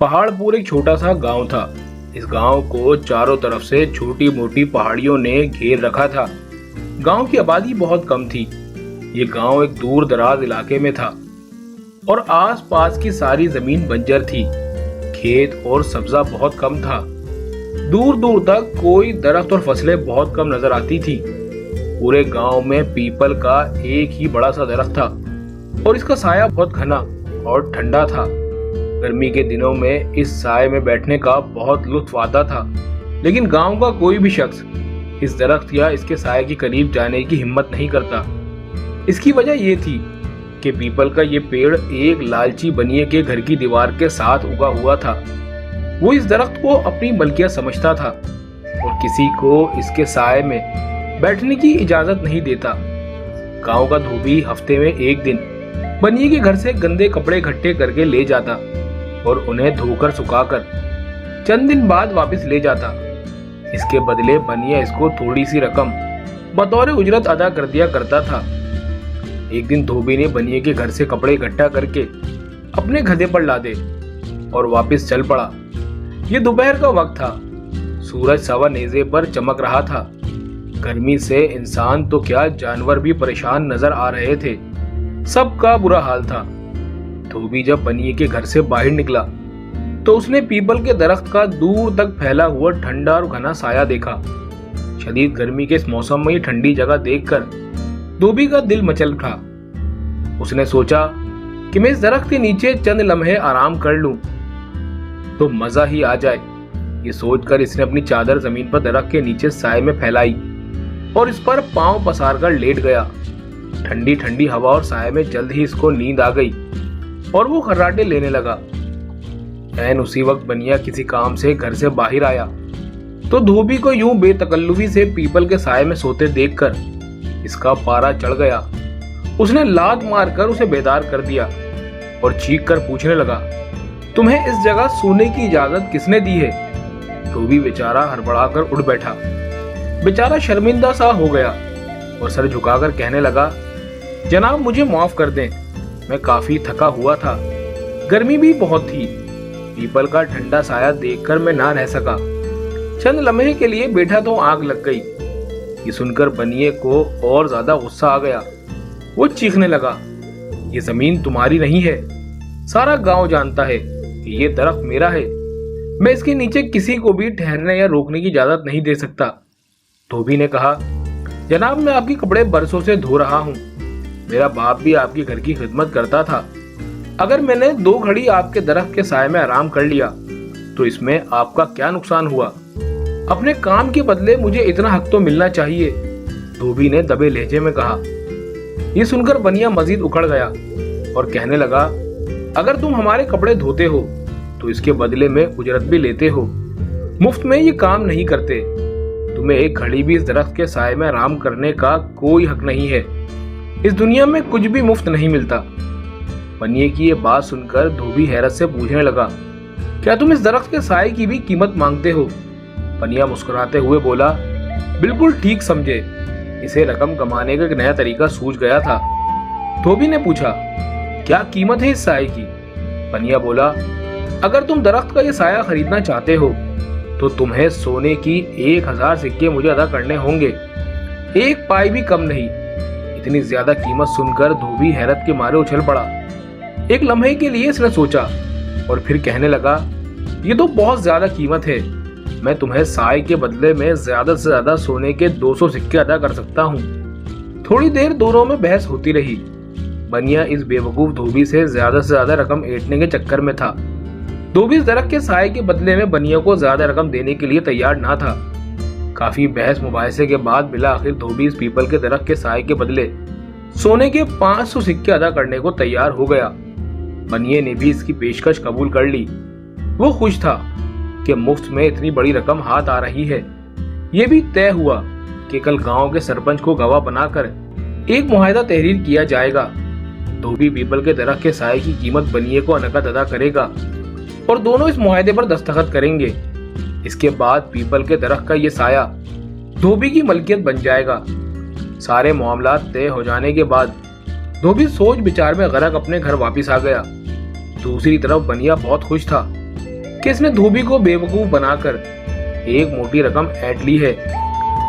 पहाड़पुर एक छोटा सा गांव था। इस गांव को चारों तरफ से छोटी मोटी पहाड़ियों ने घेर रखा था। गांव की आबादी बहुत कम थी। ये गांव एक दूर दराज इलाके में था और आसपास की सारी जमीन बंजर थी। खेत और सब्जा बहुत कम था। दूर दूर तक कोई दरख्त और फसलें बहुत कम नजर आती थी। पूरे गांव में पीपल का एक ही बड़ा सा दरख्त था और इसका साया बहुत घना और ठंडा था। गर्मी के दिनों में इस साए में बैठने का बहुत लुत्फ आता था, लेकिन गांव का कोई भी शख्स इस दरख्त या इसके साए के करीब जाने की हिम्मत नहीं करता। इसकी वजह यह थी कि पीपल का ये पेड़ एक लालची बनिए के घर की दीवार के साथ उगा हुआ था। वो इस दरख्त को अपनी मलकियत समझता था और किसी को इसके साए में बैठने की इजाजत नहीं देता। गांव का धोबी हफ्ते में एक दिन बनिए के घर से गंदे कपड़े इकट्ठे करके ले जाता और उन्हें धोकर सुखाकर चंद दिन बाद वापस ले जाता। इसके बदले बनिया इसको थोड़ी सी रकम बतौर उजरत अदा कर दिया करता था। एक दिन धोबी ने बनिए के घर से कपड़े इकट्ठा करके अपने गधे पर लादे और वापस चल पड़ा। ये दोपहर का वक्त था। सूरज सवा नेज़े पर चमक रहा था। गर्मी से इंसान तो क्या जानवर भी परेशान नजर आ रहे थे। सबका बुरा हाल था। धोबी जब बनिए के घर से बाहर निकला तो उसने पीपल के दरख्त का दूर तक फैला हुआ ठंडा और घना साया देखा। शदीद गर्मी के इस मौसम में ये ठंडी जगह देखकर धोबी का दिल मचल उठा। उसने सोचा कि मैं इस दरख्त के नीचे चंद लम्हे आराम कर लूं तो मजा ही आ जाए। ये सोचकर इसने अपनी चादर जमीन पर दरख्त के नीचे साए में फैलाई और इस पर पांव पसार कर लेट गया। ठंडी ठंडी हवा और साए में जल्द ही इसको नींद आ गई और वो खर्राटे लेने लगा। ऐन उसी वक्त बनिया किसी काम से घर से बाहर आया तो धोबी को यूं बेतकल्लुफी से पीपल के साए में सोते देखकर इसका पारा चढ़ गया। उसने लात मारकर उसे बेदार कर दिया और चीख कर पूछने लगा, तुम्हें इस जगह सोने की इजाजत किसने दी है? धोबी बेचारा हड़बड़ाकर उठ बैठा। बेचारा शर्मिंदा सा हो गया और सर झुकाकर कहने लगा, जनाब मुझे माफ कर दें, मैं काफी थका हुआ था। गर्मी भी बहुत थी। पीपल का ठंडा साया देखकर मैं ना रह सका। चंद लम्हे के लिए बैठा तो आग लग गई। ये सुनकर बनिए को और ज्यादा गुस्सा आ गया। वो चीखने लगा, ये जमीन तुम्हारी नहीं है। सारा गांव जानता है कि ये दरख्त मेरा है। मैं इसके नीचे किसी को भी ठहरने या रोकने की इजाजत नहीं दे सकता। धोबी ने कहा, जनाब मैं आपके कपड़े बरसों से धो रहा हूँ। मेरा बाप भी आपके घर की खिदमत करता था। अगर मैंने 2 घड़ी आपके दरख्त के साए में आराम कर लिया तो इसमें आपका क्या नुकसान हुआ? अपने काम के बदले मुझे इतना हक तो मिलना चाहिए, धोबी ने दबे लहजे में कहा। ये सुनकर बनिया मजीद उखड़ गया और कहने लगा, अगर तुम हमारे कपड़े धोते हो तो इसके बदले में उजरत भी लेते हो। मुफ्त में ये काम नहीं करते। तुम्हें एक घड़ी भी इस दरख्त के साए में आराम करने का कोई हक नहीं है। इस दुनिया में कुछ भी मुफ्त नहीं मिलता। बनिए की ये बात सुनकर धोबी हैरत से पूछने लगा, क्या तुम इस दरख्त के साए की भी कीमत मांगते हो? बनिया मुस्कुराते हुए बोला, बिल्कुल ठीक समझे। इसे रकम कमाने का एक नया तरीका सूझ गया था। धोबी ने पूछा, क्या कीमत है इस साए की? बनिया बोला, अगर तुम दरख्त का ये साया खरीदना चाहते हो तो तुम्हें सोने की 1000 सिक्के मुझे अदा करने होंगे। 1 पाई भी कम नहीं। इतनी ज्यादा कीमत सुनकर धोबी हैरत के मारे उछल पड़ा। एक लम्हे के लिए इसने सोचा और फिर कहने लगा, ये तो बहुत ज्यादा कीमत है। मैं तुम्हें साए के बदले में ज्यादा से ज्यादा सोने के 200 सिक्के अदा कर सकता हूँ। थोड़ी देर दोनों में बहस होती रही। बनिया इस बेवकूफ धोबी से ज्यादा रकम ऐंठने के चक्कर में था। धोबी इस दरख्त के साए के बदले में बनिया को ज्यादा रकम देने के लिए तैयार ना था। काफी बहस मुबाहिसे के बाद बिला आखिर धोबी इस पीपल के दरख्त के साए के बदले सोने के 500 सिक्के अदा करने को तैयार हो गया। बनिए ने भी इसकी पेशकश कबूल कर ली। वो खुश था कि मुफ्त में इतनी बड़ी रकम हाथ आ रही है। ये भी तय हुआ कि कल गांव के सरपंच को गवाह बनाकर एक मुआहदा तहरीर किया जाएगा। धोबी पीपल के दरख्त के साए की कीमत बनिए को नकद अदा करेगा और दोनों इस मुआहदे पर दस्तखत करेंगे। इसके बाद पीपल के दरख्त का ये साया धोबी की मलकियत बन जाएगा। सारे मामला तय हो जाने के बाद धोबी सोच विचार में गरक अपने घर वापस आ गया। दूसरी तरफ बनिया बहुत खुश था کہ اس نے دھوبی کو بیوقوف بنا کر ایک موٹی رقم ایٹ لی ہے۔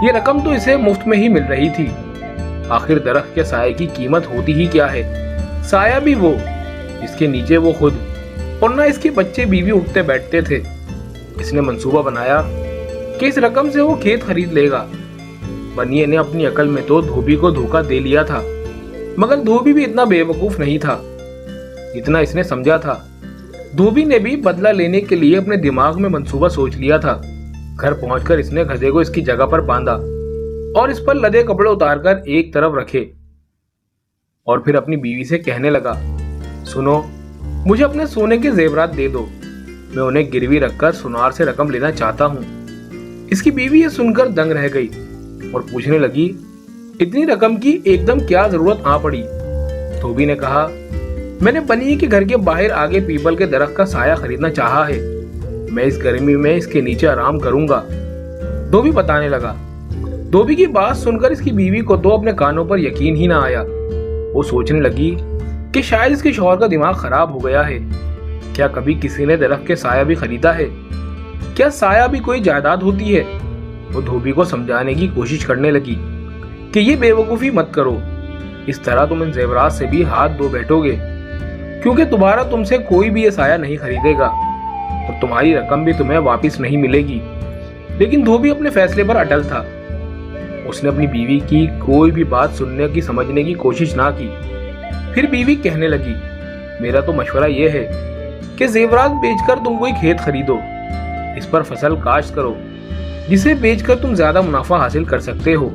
یہ رقم تو اسے مفت میں ہی مل رہی تھی۔ آخر درخت کے سائے کی قیمت ہوتی ہی کیا ہے؟ سایہ بھی وہ، اس کے نیچے وہ خود، اور نہ اس کے بچے بیوی اٹھتے بیٹھتے تھے۔ اس نے منصوبہ بنایا کہ اس رقم سے وہ کھیت خرید لے گا۔ بنیے نے اپنی عقل میں تو دھوبی کو دھوکہ دے لیا تھا، مگر دھوبی بھی اتنا بے وقوف نہیں تھا جتنا اس نے سمجھا تھا۔ دھوبی نے بھی بدلہ لینے کے لیے اپنے دماغ میں منصوبہ سوچ لیا تھا۔ گھر پہنچ کر اس نے گدھے کو اس کی جگہ پر باندھا اور اس پر لدے کپڑے اتار کر ایک طرف رکھے، اور پھر اپنی بیوی سے کہنے لگا، سنو، مجھے اپنے سونے کے زیورات دے دو، میں انہیں گروی رکھ کر سنار سے رقم لینا چاہتا ہوں۔ اس کی بیوی یہ سن کر دنگ رہ گئی اور پوچھنے لگی، اتنی رقم کی ایک دم کیا ضرورت آ پڑی؟ دھوبی نے کہا، میں نے بنیے کے گھر کے باہر آگے پیپل کے درخت کا سایہ خریدنا چاہا ہے، میں اس گرمی میں اس کے نیچے آرام کروں گا، دھوبی بتانے لگا۔ دھوبی کی بات سن کر اس کی بیوی کو تو اپنے کانوں پر یقین ہی نہ آیا۔ وہ سوچنے لگی کہ شاید اس کے شوہر کا دماغ خراب ہو گیا ہے۔ کیا کبھی کسی نے درخت کے سایہ بھی خریدا ہے؟ کیا سایہ بھی کوئی جائیداد ہوتی ہے؟ وہ دھوبی کو سمجھانے کی کوشش کرنے لگی کہ یہ بے وقوفی مت کرو، اس طرح تم ان زیورات سے بھی ہاتھ دھو بیٹھو گے، کیونکہ دوبارہ تم سے کوئی بھی یہ سایہ نہیں خریدے گا اور تمہاری رقم بھی تمہیں واپس نہیں ملے گی۔ لیکن دھوبی اپنے فیصلے پر اٹل تھا۔ اس نے اپنی بیوی کی کوئی بھی بات سننے کی سمجھنے کی کوشش نہ کی۔ پھر بیوی کہنے لگی، میرا تو مشورہ یہ ہے کہ زیورات بیچ کر تم کوئی کھیت خریدو، اس پر فصل کاشت کرو، جسے بیچ کر تم زیادہ منافع حاصل کر سکتے ہو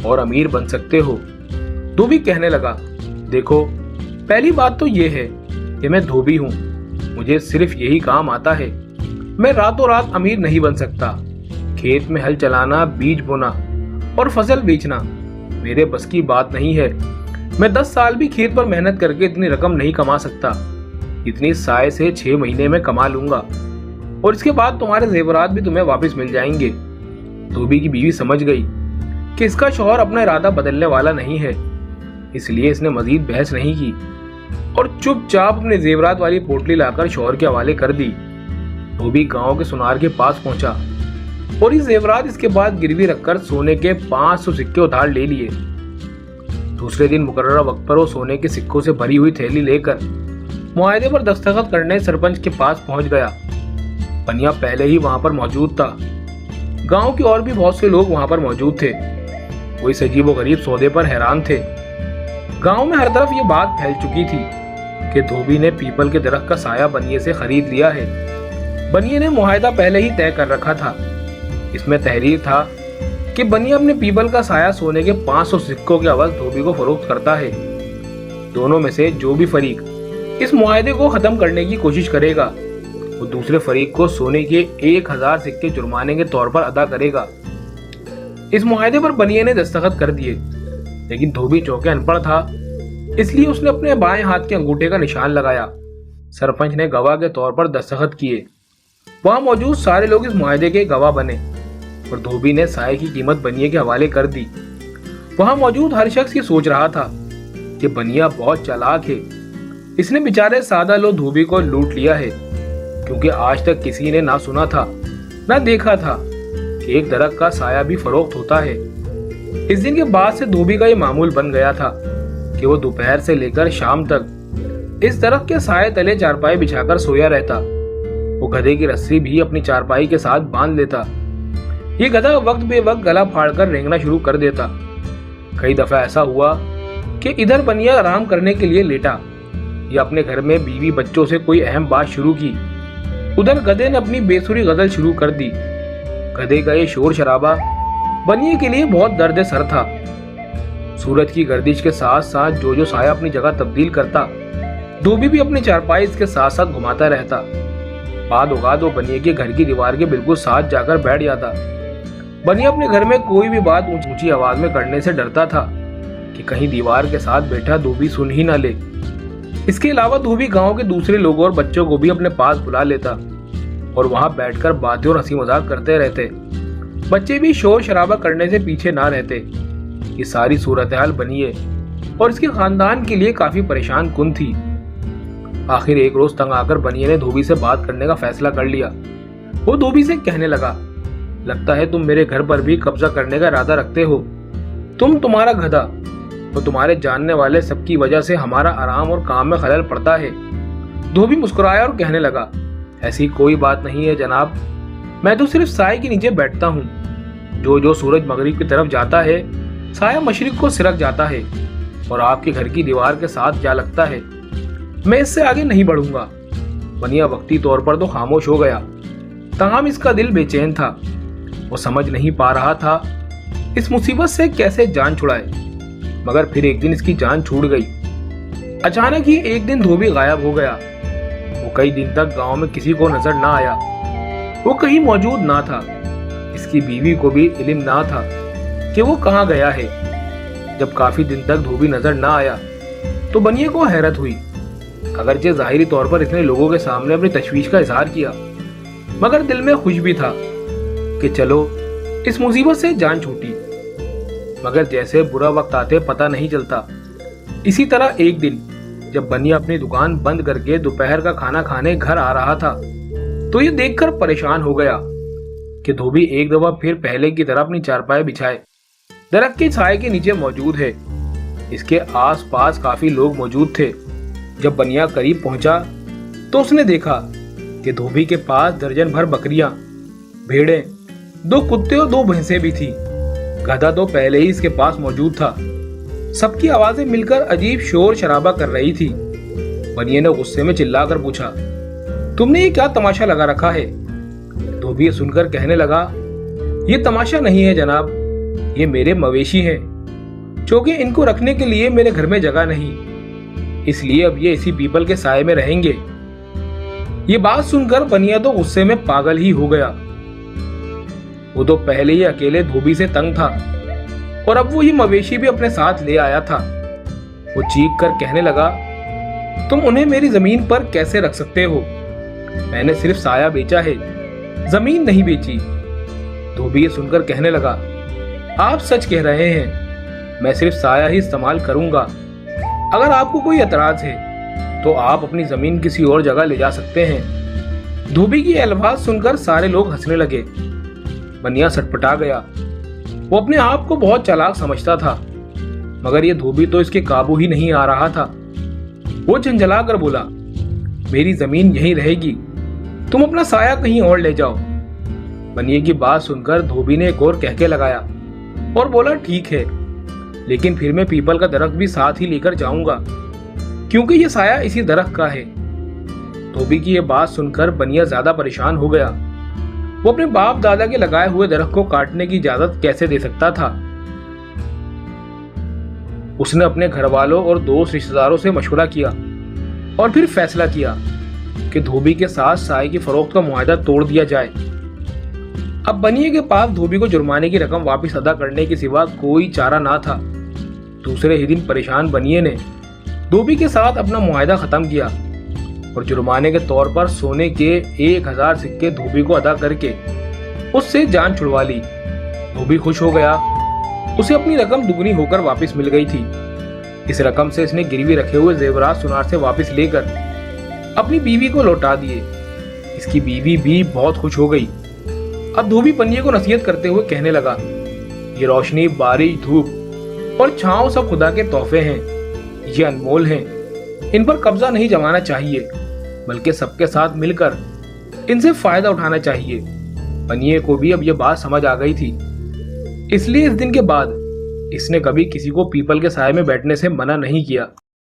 اور امیر بن سکتے ہو۔ دھوبی کہنے لگا، دیکھو، پہلی بات تو یہ ہے کہ میں دھوبی ہوں، مجھے صرف یہی کام آتا ہے، میں راتوں رات امیر نہیں بن سکتا۔ کھیت میں ہل چلانا، بیج بونا اور فصل بیچنا میرے بس کی بات نہیں ہے۔ میں 10 سال بھی کھیت پر محنت کر کے اتنی رقم نہیں کما سکتا، اتنی سائے سے 6 مہینے میں کما لوں گا، اور اس کے بعد تمہارے زیورات بھی تمہیں واپس مل جائیں گے۔ دھوبی کی بیوی سمجھ گئی کہ اس کا شوہر اپنا ارادہ بدلنے والا نہیں ہے، اس لیے اس نے مزید بحث نہیں کی اور چپ چاپ اپنے زیورات والی پوٹلی لا کر شوہر کے حوالے کر دی۔ دھوبی گاؤں کے سنار کے پاس پہنچا اور یہ زیورات اس کے بعد گروی رکھ کر سونے کے 500 سکے ادھار لے لیے۔ دوسرے دن مقررہ وقت پر وہ سونے کے سکوں سے بھری ہوئی تھیلی لے کر معاہدے پر دستخط کرنے سرپنچ کے پاس پہنچ گیا۔ بنیا پہلے ہی وہاں پر موجود تھا۔ گاؤں کے اور بھی بہت سے لوگ وہاں پر موجود تھے۔ وہ اس عجیب و غریب سودے پر حیران تھے۔ گاؤں میں ہر طرف یہ بات پھیل چکی تھی کہ دھوبی نے پیپل کے درخت کا سایہ بنیے سے خرید لیا ہے۔ بنیے نے معاہدہ پہلے ہی طے کر رکھا تھا۔ اس میں تحریر تھا کہ بنیے اپنے پیپل کا سایہ سونے کے 500 سکوں کے عوض دھوبی کو فروخت کرتا ہے۔ دونوں میں سے جو بھی فریق اس معاہدے کو ختم کرنے کی کوشش کرے گا، وہ دوسرے فریق کو سونے کے 1000 سکے جرمانے کے طور پر ادا کرے گا۔ اس معاہدے پر بنیے نے دستخط کر دیے، لیکن دھوبی چونکہ ان پڑھ تھا، اس لیے اس نے اپنے بائیں ہاتھ کے انگوٹھے کا نشان لگایا۔ سرپنچ نے گواہ کے طور پر دستخط کیے۔ وہاں موجود سارے لوگ اس معاہدے کے گواہ بنے اور دھوبی نے سائے کی قیمت بنیے کے حوالے کر دی۔ وہاں موجود ہر شخص یہ سوچ رہا تھا کہ بنیا بہت چالاک ہے، اس نے بیچارے سادہ لو دھوبی کو لوٹ لیا ہے، کیونکہ آج تک کسی نے نہ سنا تھا نہ دیکھا تھا کہ ایک درخت کا سایہ بھی فروخت ہوتا ہے۔ اس دن کے بعد سے دھوبی کا یہ معمول بن گیا تھا کہ وہ دوپہر سے لے کر شام تک اس درخت کے سائے تلے چارپائی بچھا کر سویا رہتا۔ وہ گدھے کی رسی بھی اپنی چارپائی کے ساتھ باندھ لیتا۔ یہ گدھا وقت بے وقت گلا پھاڑ کر رینگنا شروع کر دیتا۔ کئی دفعہ ایسا ہوا کہ ادھر بنیا آرام کرنے کے لیے لیٹا یا اپنے گھر میں بیوی بچوں سے کوئی اہم بات شروع کی، ادھر گدھے نے اپنی بے سری غزل شروع کر دی۔ گدھے کا یہ شور شرابہ بنیے کے لیے بہت درد سر تھا۔ سورج کی گردش کے ساتھ ساتھ جو سایہ اپنی جگہ تبدیل کرتا، دھوبی بھی اپنی چارپائی اس کے ساتھ ساتھ گھماتا رہتا۔ بعد اوقات وہ بنیے کے گھر کی دیوار کے بالکل ساتھ جا کر بیٹھ جاتا۔ بنیا اپنے گھر میں کوئی بھی بات اونچی آواز میں کرنے سے ڈرتا تھا کہ کہیں دیوار کے ساتھ بیٹھا دھوبی سن ہی نہ لے۔ اس کے علاوہ دھوبی گاؤں کے دوسرے لوگوں اور بچوں کو بھی اپنے پاس بلا لیتا اور وہاں بیٹھ کر باتیں اور ہنسی مذاق کرتے رہتے۔ بچے بھی شور شرابہ کرنے سے پیچھے نہ رہتے۔ یہ ساری صورتحال بنیے اور اس کے خاندان کے لیے کافی پریشان کن تھی۔ आखिर एक रोज तंग आकर बनिए ने धोबी से बात करने का फैसला कर लिया। वो धोबी से कहने लगा, लगता है तुम मेरे घर पर भी कब्जा करने का इरादा रखते हो। तुम्हारा गधा और तुम्हारे जानने वाले सबकी वजह से हमारा आराम और काम में खलल पड़ता है। धोबी मुस्कुराया और कहने लगा, ऐसी कोई बात नहीं है जनाब, मैं तो सिर्फ साए के नीचे बैठता हूँ। जो सूरज मगरिब की तरफ जाता है, साया मशरिक को सिरक जाता है और आपके घर की दीवार के साथ जा लगता है। मैं इससे आगे नहीं बढ़ूंगा। बनिया वक्ती तौर पर तो खामोश हो गया, ताहम इसका दिल बेचैन था। वो समझ नहीं पा रहा था इस मुसीबत से कैसे जान छुड़ाए। मगर फिर एक दिन इसकी जान छूट गई। अचानक ही एक दिन धोबी गायब हो गया। वो कई दिन तक गांव में किसी को नजर ना आया। वो कहीं मौजूद ना था। इसकी बीवी को भी इल्म ना था कि वो कहाँ गया है। जब काफी दिन तक धोबी नजर ना आया तो बनिए को हैरत हुई। अगरचे जाहिरी तौर पर इसने लोगों के सामने अपनी तशवीश का इजहार किया, मगर दिल में खुश भी था कि चलो इस मुसीबत से जान छूटी। मगर जैसे बुरा वक्त आते पता नहीं चलता। इसी तरह एक दिन जब बनिया अपनी दुकान बंद करके दोपहर का खाना खाने घर आ रहा था तो ये देखकर परेशान हो गया कि धोबी एक दफा फिर पहले की तरह अपनी चारपाई बिछाए दरख्त के छाए के नीचे मौजूद है। इसके आस पास काफी लोग मौजूद थे। जब बनिया करीब पहुंचा तो उसने देखा कि धोबी के पास दर्जन भर बकरियां, भेड़ें, 2 कुत्ते और 2 भैंसें भी थी। गधा तो पहले ही इसके पास मौजूद था। सबकी आवाजें मिलकर अजीब शोर शराबा कर रही थी। बनिए ने गुस्से में चिल्लाकर पूछा, तुमने ये क्या तमाशा लगा रखा है? धोबी सुनकर कहने लगा, ये तमाशा नहीं है जनाब, ये मेरे मवेशी हैं, क्योंकि इनको रखने के लिए मेरे घर में जगह नहीं, इसलिए अब ये इसी पीपल के साए में रहेंगे। ये बात सुनकर बनिया तो गुस्से में पागल ही हो गया। वो तो पहले ही अकेले धोबी से तंग था और अब वो ये मवेशी भी अपने साथ ले आया था। वो चीख कर कहने लगा, तुम उन्हें मेरी जमीन पर कैसे रख सकते हो? मैंने सिर्फ साया बेचा है, जमीन नहीं बेची। धोबी ये सुनकर कहने लगा, आप सच कह रहे हैं, मैं सिर्फ साया ही इस्तेमाल करूंगा। अगर आपको कोई एतराज है तो आप अपनी जमीन किसी और जगह ले जा सकते हैं। धोबी की अल्फाज सुनकर सारे लोग हंसने लगे। बनिया सटपटा गया। वो अपने आप को बहुत चालाक समझता था, मगर ये धोबी तो इसके काबू ही नहीं आ रहा था। वो झंझला कर बोला, मेरी जमीन यहीं रहेगी, तुम अपना साया कहीं और ले जाओ। बनिए की बात सुनकर धोबी ने एक और कहके लगाया और बोला, ठीक है, लेकिन फिर मैं पीपल का दरख्त भी साथ ही लेकर जाऊंगा, क्योंकि ये साया इसी दरख्त का है। धोबी की ये बात सुनकर बनिया ज्यादा परेशान हो गया। वो अपने बाप दादा के लगाए हुए दरख्त को काटने की इजाजत कैसे दे सकता था? उसने अपने घर वालों और दोस्त रिश्तेदारों से मशवरा किया और फिर फैसला किया कि धोबी के साथ साए की फरोख्त का मुआहदा तोड़ दिया जाए। अब बनिए के पास धोबी को जुर्माने की रकम वापस अदा करने के सिवा कोई चारा ना था। दूसरे ही दिन परेशान बनिए ने धोबी के साथ अपना मुआहदा खत्म किया और जुर्माने के तौर पर सोने के 1000 सिक्के धोबी को अदा करके उससे जान छुड़वा ली। धोबी खुश हो गया। उसे अपनी रकम दुगनी होकर वापस मिल गई थी। इस रकम से इसने गिरवी रखे हुए जेवरात सुनार से वापस लेकर अपनी बीवी को लौटा दिए। इसकी बीवी भी बहुत खुश हो गई। अब धोबी बनिए को नसीहत करते हुए कहने लगा, ये रोशनी, बारिश, धूप और छांव सब खुदा के तोहफे हैं। ये अनमोल हैं, इन पर कब्जा नहीं जमाना चाहिए, बल्कि सबके साथ मिलकर इनसे फायदा उठाना चाहिए। बनिए को भी अब यह बात समझ आ गई थी, इसलिए इस दिन के बाद इसने कभी किसी को पीपल के साए में बैठने से मना नहीं किया।